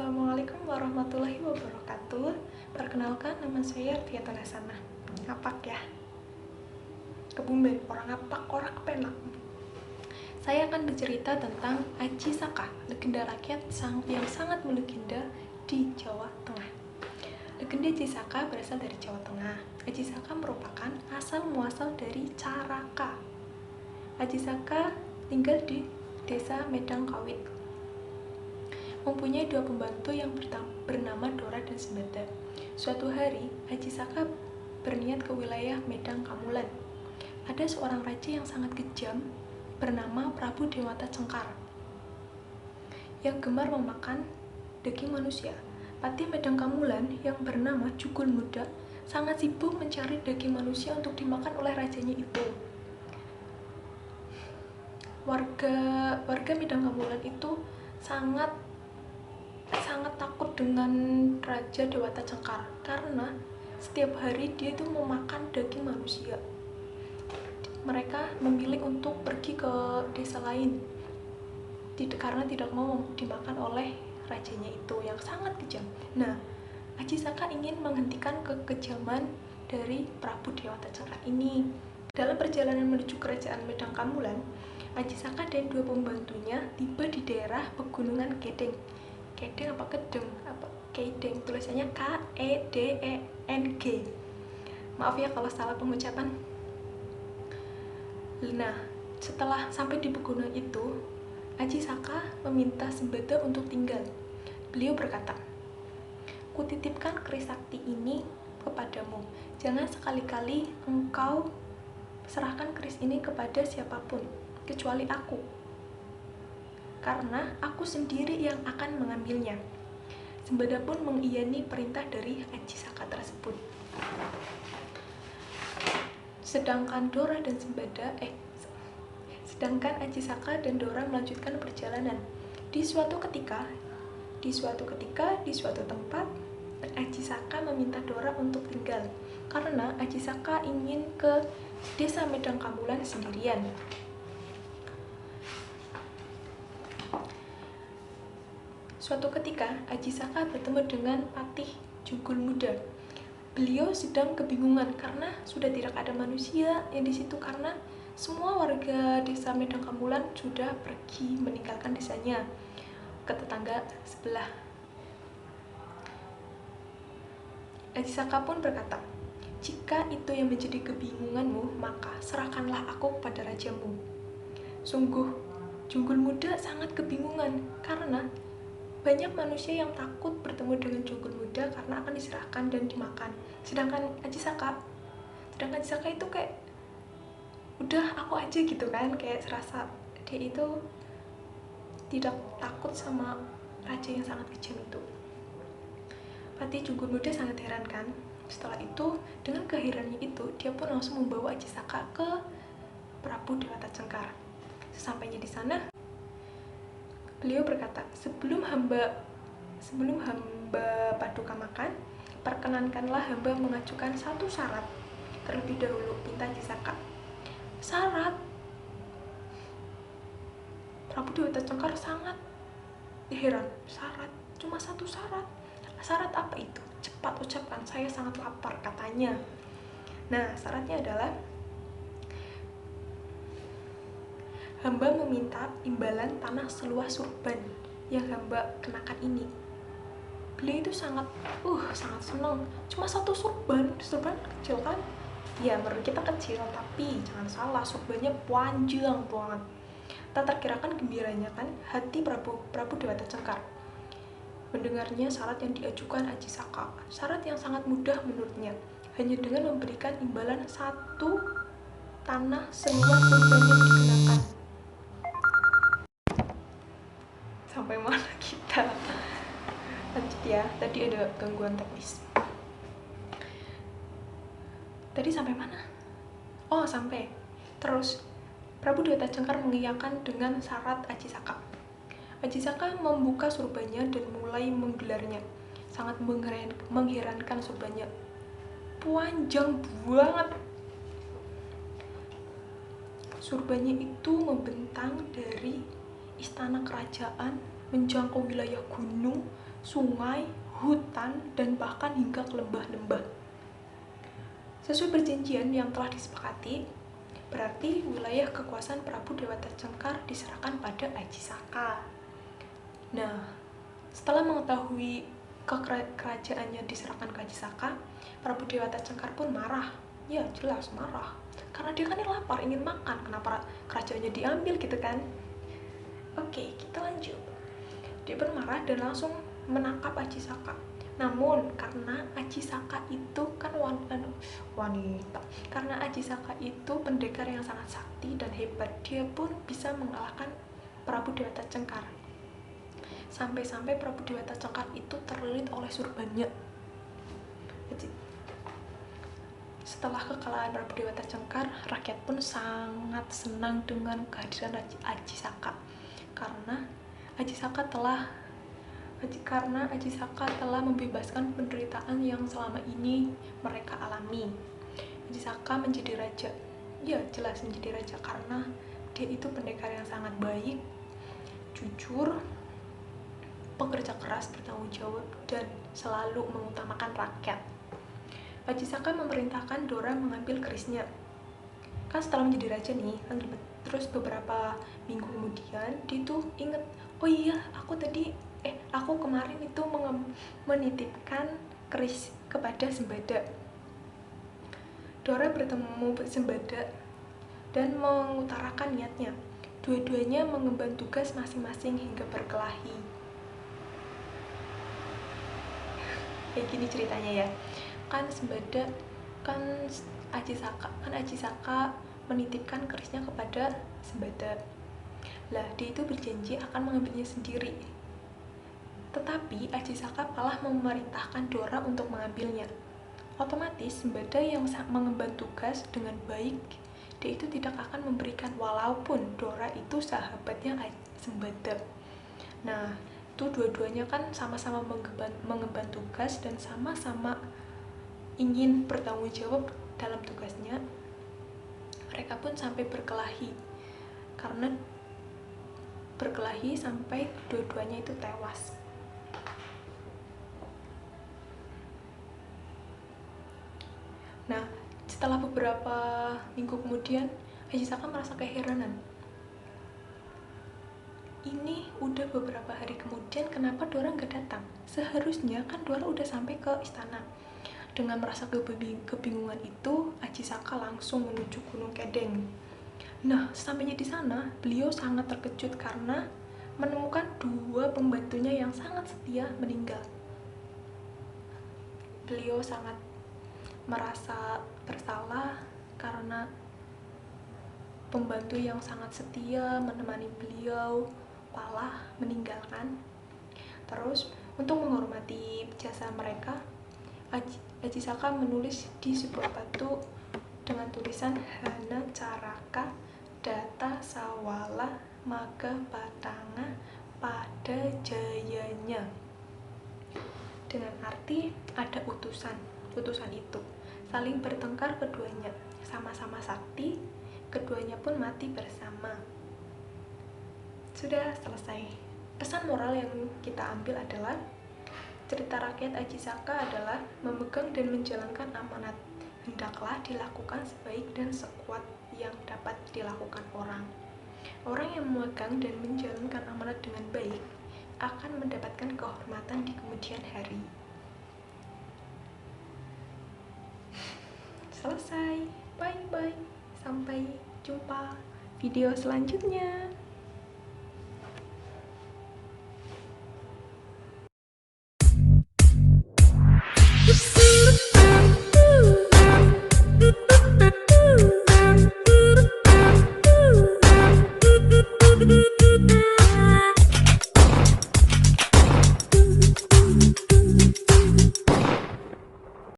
Assalamualaikum warahmatullahi wabarakatuh. Perkenalkan, nama saya Arfiatun Hasanah. Ngapak ya? Kebumben, orang ngapak, orang kepenak. Saya akan bercerita tentang Aji Saka, legenda rakyat yang sangat melegenda di Jawa Tengah. Legenda Aji Saka berasal dari Jawa Tengah. Aji Saka merupakan asal-muasal dari Caraka. Aji Saka tinggal di desa Medang Kawit. Mempunyai dua pembantu yang bernama Dora dan Sembada. Suatu hari, Aji Saka berniat ke wilayah Medang Kamulan. Ada seorang raja yang sangat kejam bernama Prabu Dewata Cengkar yang gemar memakan daging manusia. Patih Medang Kamulan yang bernama Jugul Muda sangat sibuk mencari daging manusia untuk dimakan oleh rajanya itu. Warga Medang Kamulan itu sangat takut dengan Raja Dewata Cengkar karena setiap hari dia itu memakan daging manusia. Mereka memilih untuk pergi ke desa lain karena tidak mau dimakan oleh rajanya itu yang sangat kejam. Nah, Aji Saka ingin menghentikan kekejaman dari Prabu Dewata Cengkar ini. Dalam perjalanan menuju kerajaan Medang Kamulan, Aji Saka dan dua pembantunya tiba di daerah pegunungan Kedeng. Kedeng apa Kedeng? Apa Kedeng? Tulisannya K-E-D-E-N-G. Maaf ya kalau salah pengucapan. Nah, setelah sampai di pegunungan itu, Aji Saka meminta Sembada untuk tinggal. Beliau berkata, "Kutitipkan keris sakti ini kepadamu. Jangan sekali-kali engkau serahkan keris ini kepada siapapun, kecuali aku. Karena aku sendiri yang akan mengambilnya." Sembada pun mengiyani perintah dari Aji Saka tersebut. Sedangkan Aji Saka dan Dora melanjutkan perjalanan. Di suatu ketika, di suatu tempat, Aji Saka meminta Dora untuk tinggal karena Aji Saka ingin ke desa Medang Kamulan sendirian. Suatu ketika, Aji Saka bertemu dengan Patih Jugul Muda. Beliau sedang kebingungan karena sudah tidak ada manusia yang di situ karena semua warga desa Medang Kamulan sudah pergi meninggalkan desanya ke tetangga sebelah. Aji Saka pun berkata, "Jika itu yang menjadi kebingunganmu, maka serahkanlah aku kepada rajamu." Sungguh, Jugul Muda sangat kebingungan karena banyak manusia yang takut bertemu dengan Jugul Muda karena akan diserahkan dan dimakan. Sedangkan Aji Saka itu kayak udah aku aja gitu kan, kayak serasa dia itu tidak takut sama raja yang sangat kejam itu. Patih Jugul Muda sangat heran kan. Setelah itu, dengan keheranannya itu, dia pun langsung membawa Aji Saka ke Prabu Dewata Cengkar. Sesampainya di sana, beliau berkata, sebelum hamba paduka makan, perkenankanlah hamba mengajukan satu syarat terlebih dahulu, pinta Aji Saka. Syarat? Prabu Dewata Cengkar sangat heran. Syarat? Cuma satu syarat? Syarat apa itu? Cepat ucapkan, saya sangat lapar, katanya. Nah, syaratnya adalah hamba meminta imbalan tanah seluas surban yang hamba kenakan ini. Beliau itu sangat senang. Cuma satu surban kecil kan? Ya, menurut kita kecil, tapi jangan salah, surbannya panjang banget. Tak terkirakan gembiranya kan hati Prabu Dewata Cengkar mendengarnya syarat yang diajukan Aji Saka. Syarat yang sangat mudah menurutnya, hanya dengan memberikan imbalan satu tanah seluas surban yang dikenakan. Sampai mana kita? Lanjut ya, tadi ada gangguan teknis. Tadi sampai mana? Oh, sampai. Terus, Prabu Dewata Cengkar mengiyakan dengan syarat Aji Saka. Aji Saka membuka surbannya dan mulai menggelarnya. Sangat mengherankan surbannya. Panjang banget. Surbannya itu membentang dari istana kerajaan menjangkau wilayah gunung, sungai, hutan, dan bahkan hingga ke lembah-lembah. Sesuai perjanjian yang telah disepakati, berarti wilayah kekuasaan Prabu Dewata Cengkar diserahkan pada Aji Saka. Nah, setelah mengetahui kerajaannya diserahkan ke Aji Saka, Prabu Dewata Cengkar pun marah. Ya, jelas marah. Karena dia kan lapar, ingin makan. Kenapa kerajaannya diambil gitu kan? Oke, kita lanjut. Dia pun marah dan langsung menangkap Aji Saka. Namun karena Aji Saka itu kan wanita, karena Aji Saka itu pendekar yang sangat sakti dan hebat, dia pun bisa mengalahkan Prabu Dewata Cengkar. Sampai-sampai Prabu Dewata Cengkar itu terlilit oleh surbannya. Setelah kekalahan Prabu Dewata Cengkar, rakyat pun sangat senang dengan kehadiran Aji Saka karena Aji Saka telah membebaskan penderitaan yang selama ini mereka alami. Aji Saka menjadi raja. Ya, jelas menjadi raja karena dia itu pendekar yang sangat baik, jujur, pekerja keras, bertanggung jawab, dan selalu mengutamakan rakyat. Aji Saka memerintahkan Dora mengambil kerisnya. Kan setelah menjadi raja nih, terus beberapa minggu kemudian dia tuh inget, oh iya aku kemarin itu menitipkan keris kepada Sembada. Dora bertemu Sembada dan mengutarakan niatnya. Dua-duanya mengemban tugas masing-masing hingga berkelahi. Kayak gini ceritanya ya. Kan Sembada, kan Aji Saka menitipkan kerisnya kepada Sembada. Lah, dia itu berjanji akan mengambilnya sendiri. Tetapi Aji Saka malah memerintahkan Dora untuk mengambilnya. Otomatis Sembada yang mengemban tugas dengan baik, dia itu tidak akan memberikan, walaupun Dora itu sahabatnya Sembada. Nah, itu dua-duanya kan sama-sama mengemban tugas dan sama-sama ingin bertanggung jawab dalam tugasnya. Mereka pun sampai berkelahi sampai dua-duanya itu tewas. Nah, setelah beberapa minggu kemudian, Aji Saka merasa keheranan. Ini udah beberapa hari kemudian, kenapa Dora nggak datang? Seharusnya kan Dora udah sampai ke istana. Dengan merasa kebingungan itu, Aji Saka langsung menuju Gunung Kedeng. Nah, sampainya di sana, beliau sangat terkejut karena menemukan dua pembantunya yang sangat setia meninggal. Beliau sangat merasa bersalah karena pembantu yang sangat setia menemani beliau malah meninggalkan. Terus, untuk menghormati jasa mereka, Aji Saka menulis di sebuah batu dengan tulisan Hana Caraka Data Sawala Maga Patanga pada jayanya, dengan arti ada utusan itu saling bertengkar, keduanya sama-sama sakti, keduanya pun mati bersama. Sudah selesai. Pesan moral yang kita ambil adalah cerita rakyat Aji Saka adalah memegang dan menjalankan amanat hendaklah dilakukan sebaik dan sekuat yang dapat dilakukan orang. Orang yang memegang dan menjalankan amanat dengan baik akan mendapatkan kehormatan di kemudian hari. Selesai. Bye-bye. Sampai jumpa video selanjutnya.